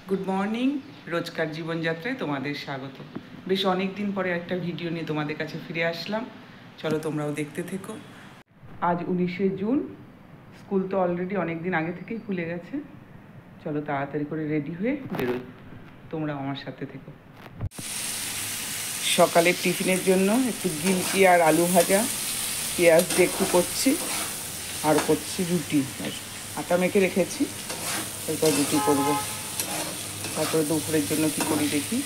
Good morning. রোজকার জীবনযাত্রায় তোমাদের স্বাগত। বেশ অনেক দিন পরে একটা ভিডিও নিয়ে তোমাদের কাছে ফিরে আসলাম। চলো তোমরাও দেখতে থেকো। আজ 19শে জুন। স্কুল তো অলরেডি অনেক দিন আগে থেকেই খুলে গেছে। চলো তাড়াতাড়ি করে রেডি হয়ে বেরোই, তোমরাও আমার সাথে থেকো। সকালের টিফিনের জন্য একটু গিলকি আর আলু ভাজা, পেঁয়াজ দিয়ে একটু করছি, আর করছি রুটি। আটা মেখে রেখেছি, এরপর রুটি করবো। তারপরে দুপুরের জন্য কি করি দেখি।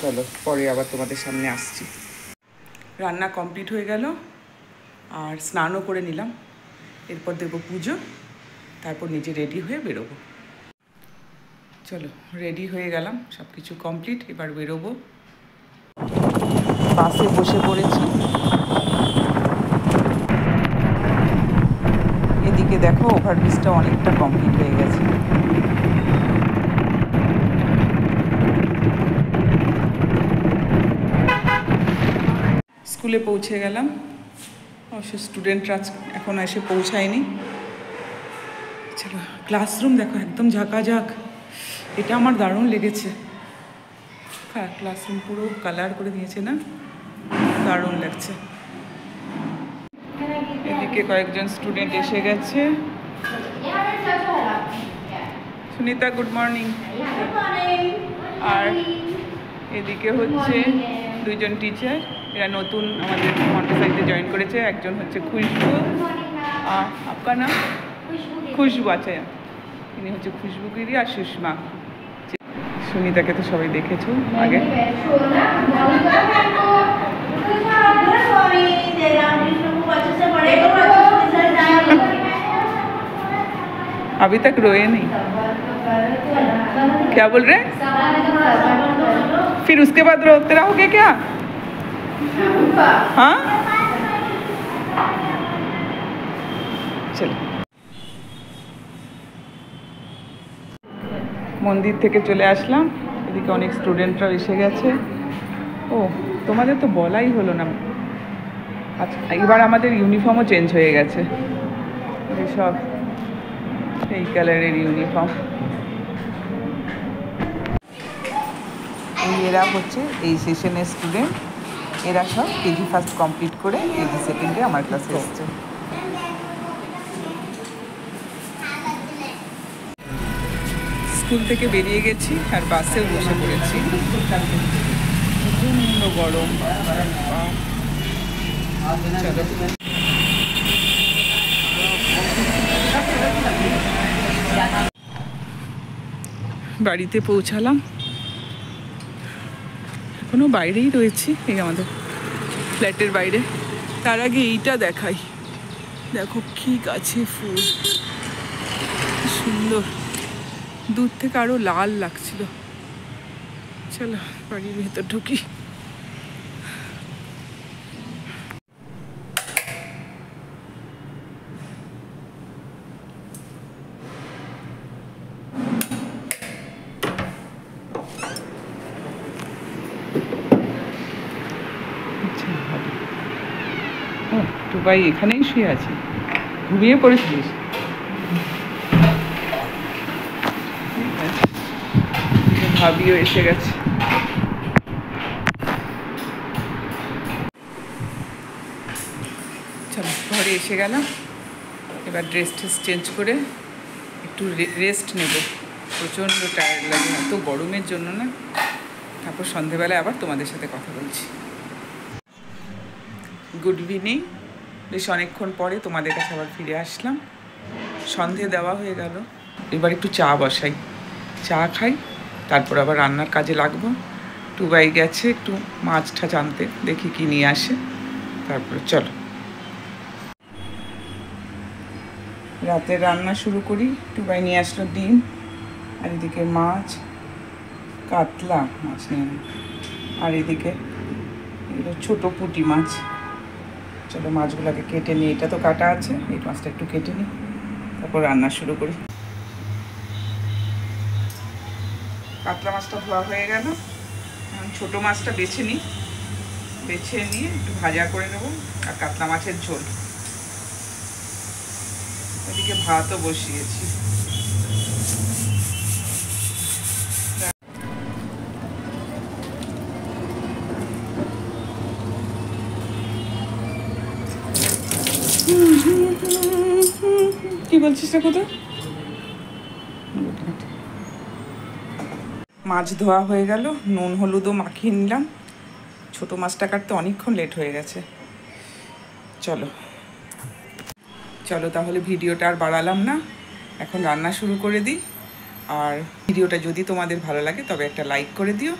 চলো পরে আবার তোমাদের সামনে আসছি। রান্না কমপ্লিট হয়ে গেল, আর স্নানও করে নিলাম। এরপর দেবো পুজো, তারপর নিজে রেডি হয়ে বেরোবো। চলো রেডি হয়ে গেলাম, সব কিছু কমপ্লিট, এবার বেরোবো। বাসে বসে পড়েছি। এদিকে দেখো ওভারব্রিজটা অনেকটা কমপ্লিট হয়ে গেছে। স্কুলে পৌঁছে গেলাম। অবশ্য স্টুডেন্টরা এখনও এসে পৌঁছায়নি। চলো, ক্লাসরুম দেখো একদম ঝাঁকাঝাঁক, এটা আমার দারুণ লেগেছে। হ্যাঁ, ক্লাসরুম পুরো কালার করে দিয়েছে না, দারুণ লাগছে। এদিকে কয়েকজন স্টুডেন্ট এসে গেছে। Sunita good morning. আর এদিকে হচ্ছে দুইজন টিচার, এরা নতুন আমাদের মন্টেসরিতে জয়েন করেছে। একজন হচ্ছে খুশবু, আর আপনার নাম? খুশবু। আচ্ছা, ইনি হচ্ছে খুশবু গিরি আর সুষমা। সুনিতাকে তো সবাই দেখেছো আগে। अभी तक रोए नहीं। क्या बोल रहे? फिर उसके बाद रोते रहोगे क्या? हाँ चलो। মন্দির থেকে চলে আসলাম। এদিকে অনেক স্টুডেন্টরাও এসে গেছে। ও, তোমাদের তো বলাই হলো না। আচ্ছা, এবার আমাদের ইউনিফর্মও চেঞ্জ হয়ে গেছে। সব এই কালারের ইউনিফর্ম। এরা হচ্ছে এই সেশনের স্টুডেন্ট। এরা সব কেজি ফার্স্ট কমপ্লিট করে কেজি সেকেন্ডে আমার ক্লাসে এসছে। স্কুল থেকে বেরিয়ে গেছি আর বাসেও বসে পড়েছি। প্রচণ্ড গরম। বাড়িতে পৌঁছালাম, এখনো বাইরেই রয়েছি, এই আমাদের ফ্ল্যাটের বাইরে। তার আগে এইটা দেখাই, দেখো কি গাছে ফুল, সুন্দর। দূর থেকে আরো লাল লাগছিল। চলো বাড়ির ভেতর ঢুকি। তো ভাই এখানেই শুয়ে আছি, ঘুমিয়ে পড়েছিলিস? ভাবিও এসে গেছে। চলো ঘরে এসে গেলাম। এবার ড্রেস চেঞ্জ করে একটু রেস্ট নেব। প্রচণ্ড টায়ার্ড লাগে এত গরমের জন্য না। তারপর সন্ধেবেলায় আবার তোমাদের সাথে কথা বলছি। Good evening. বেশ অনেকক্ষণ পরে তোমাদের কাছে আবার ফিরে আসলাম। সন্ধে দেওয়া হয়ে গেল, এবার একটু চা বসাই, চা খাই, তারপর আবার রান্নার কাজে লাগবো। টুবাই গেছে একটু মাছ ঠাছ আনতে, দেখি কি নিয়ে আসে, তারপরে চলো রাতে রান্না শুরু করি। টুবাই নিয়ে আসলো ডিম, আর এদিকে মাছ, কাতলা মাছ নিয়ে, আর এদিকে এগুলো ছোটো পুঁটি মাছ। চলো মাছগুলোকে কেটে নিই, এটা তো কাটা আছে, এই মাছটা একটু কেটে নিই, তারপর রান্না শুরু করি। কাতলা মাছটা ধোয়া হয়ে গেল, ছোটো মাছটা বেছে নিই, বেছে নিয়ে একটু ভাজা করে নেবো। আর কাতলা মাছের ঝোল। এদিকে ভাতও বসিয়েছি। কি বলছিস রে কোথাও? মাছ ধোয়া হয়ে গেল, নুন হলুদও মাখিয়ে নিলাম। ছোটো মাছটা কাটতে অনেকক্ষণ লেট হয়ে গেছে। চলো চলো তাহলে ভিডিওটা আর বাড়ালাম না, এখন রান্না শুরু করে দিই। আর ভিডিওটা যদি তোমাদের ভালো লাগে তবে একটা লাইক করে দিও,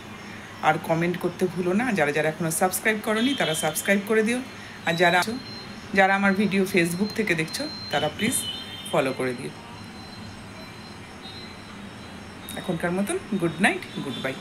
আর কমেন্ট করতে ভুলো না। যারা যারা এখনও সাবস্ক্রাইব করোনি তারা সাবস্ক্রাইব করে দিও। আর যারা আমার ভিডিও ফেসবুক থেকে দেখছো তারা প্লিজ ফলো করে দিও। এখনকার মতন গুড নাইট, গুড বাই।